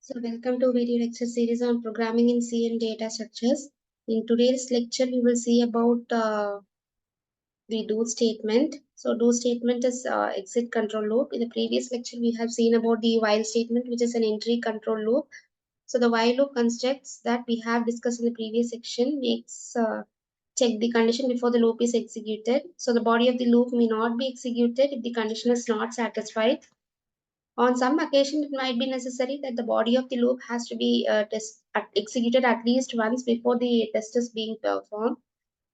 So welcome to video lecture series on programming in C and data structures. In today's lecture, we will see about the do statement. So do statement is exit control loop. In the previous lecture, we have seen about the while statement, which is an entry control loop. So the while loop constructs that we have discussed in the previous section makes check the condition before the loop is executed. So the body of the loop may not be executed if the condition is not satisfied. On some occasion, it might be necessary that the body of the loop has to be executed at least once before the test is being performed.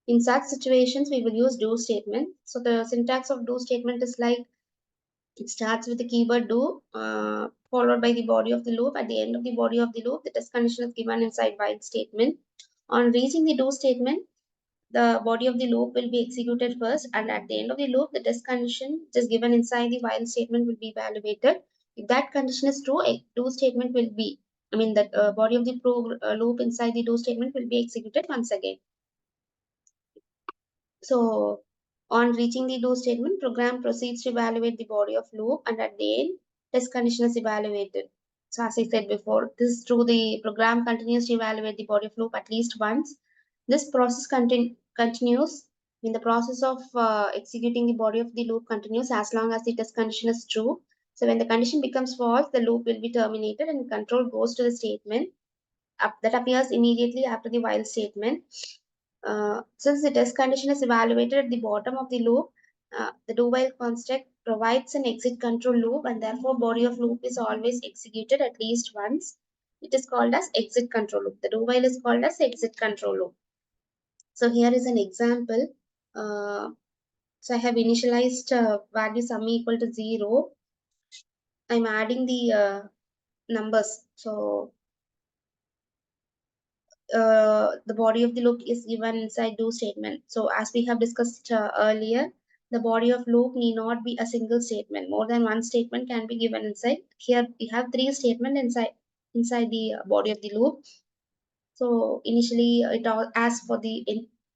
In such situations, we will use do statement. So the syntax of do statement is like it starts with the keyword do, followed by the body of the loop. At the end of the body of the loop, the test condition is given inside while statement. On reaching the do statement, the body of the loop will be executed first, and at the end of the loop, the test condition just given inside the while statement will be evaluated. If that condition is true, a do statement will be, that body of the loop inside the do statement will be executed once again. So on reaching the do statement, program proceeds to evaluate the body of loop, and at the end, test condition is evaluated. So as I said before, this is true. The program continues to evaluate the body of loop at least once. This process continues when the process of executing the body of the loop continues as long as the test condition is true. So when the condition becomes false, the loop will be terminated and control goes to the statement that appears immediately after the while statement. Since the test condition is evaluated at the bottom of the loop, the do while construct provides an exit control loop, and therefore body of loop is always executed at least once. It is called as exit control loop. The do while is called as exit control loop. So here is an example. So I have initialized value sum equal to 0. I'm adding the numbers. So the body of the loop is given inside do statement. So as we have discussed earlier, the body of loop need not be a single statement. More than one statement can be given inside. Here we have 3 statements inside the body of the loop. So initially it all asks for the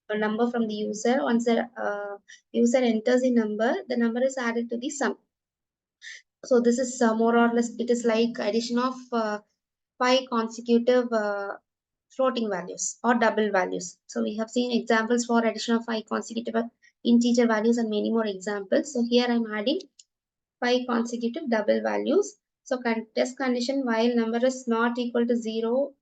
a number from the user. Once the user enters the number is added to the sum. So this is more or less, it is like addition of 5 consecutive floating values or double values. So we have seen examples for addition of 5 consecutive integer values and many more examples. So here I'm adding 5 consecutive double values. So test condition while number is not equal to 0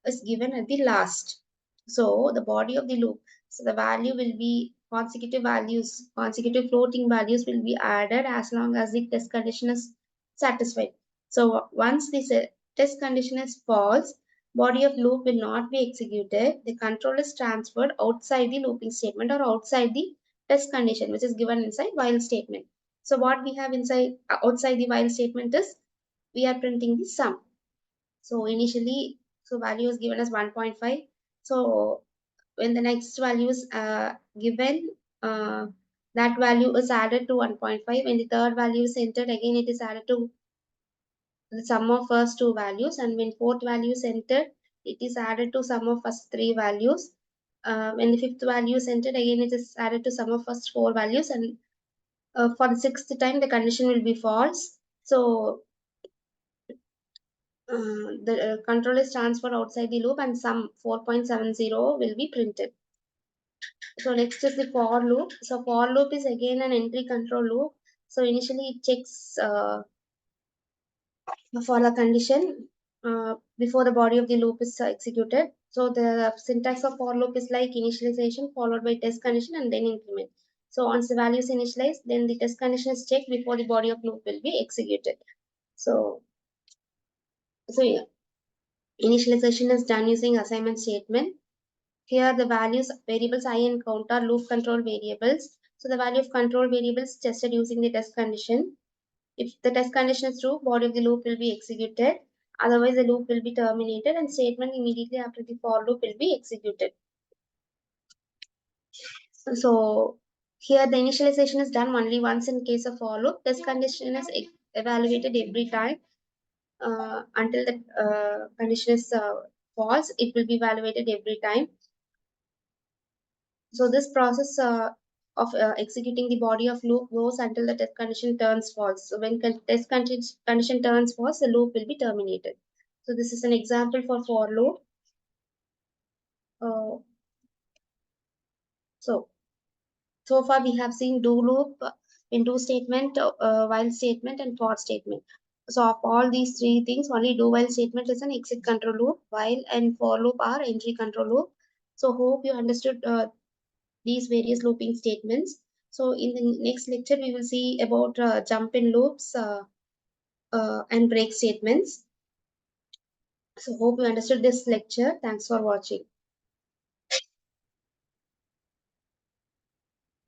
is given at the last. So the body of the loop, so the value will be consecutive floating values will be added as long as the test condition is satisfied. So once this test condition is false, body of loop will not be executed. The control is transferred outside the looping statement or outside the test condition, which is given inside while statement. So what we have outside the while statement is we are printing the sum. So initially, so value is given as 1.5. So when the next value is given, that value is added to 1.5. When the third value is entered, again it is added to the sum of first 2 values. And when fourth value is entered, it is added to sum of first 3 values. When the fifth value is entered, again it is added to sum of first 4 values. And for the sixth time, the condition will be false. So the control is transferred outside the loop and sum 4.70 will be printed. So next is the for loop. So for loop is again an entry control loop. So initially it checks for the condition before the body of the loop is executed. So the syntax of for loop is like initialization followed by test condition and then increment. So once the value is initialized, then the test condition is checked before the body of loop will be executed. So yeah, initialization is done using assignment statement. Here the variables I and count are loop control variables. So the value of control variables tested using the test condition. If the test condition is true, body of the loop will be executed. Otherwise, the loop will be terminated and statement immediately after the for loop will be executed. So here the initialization is done only once in case of for loop. Test condition is evaluated every time until the condition is false. It will be evaluated every time. So this process of executing the body of loop goes until the test condition turns false. So when test condition turns false, the loop will be terminated. So this is an example for loop. Uh, so far we have seen do loop, into statement, while statement, and for statement. So of all these three things, only do while statement is an exit control loop, while and for loop are entry control loop. So hope you understood these various looping statements. So in the next lecture, we will see about jump in loops and break statements. So hope you understood this lecture. Thanks for watching.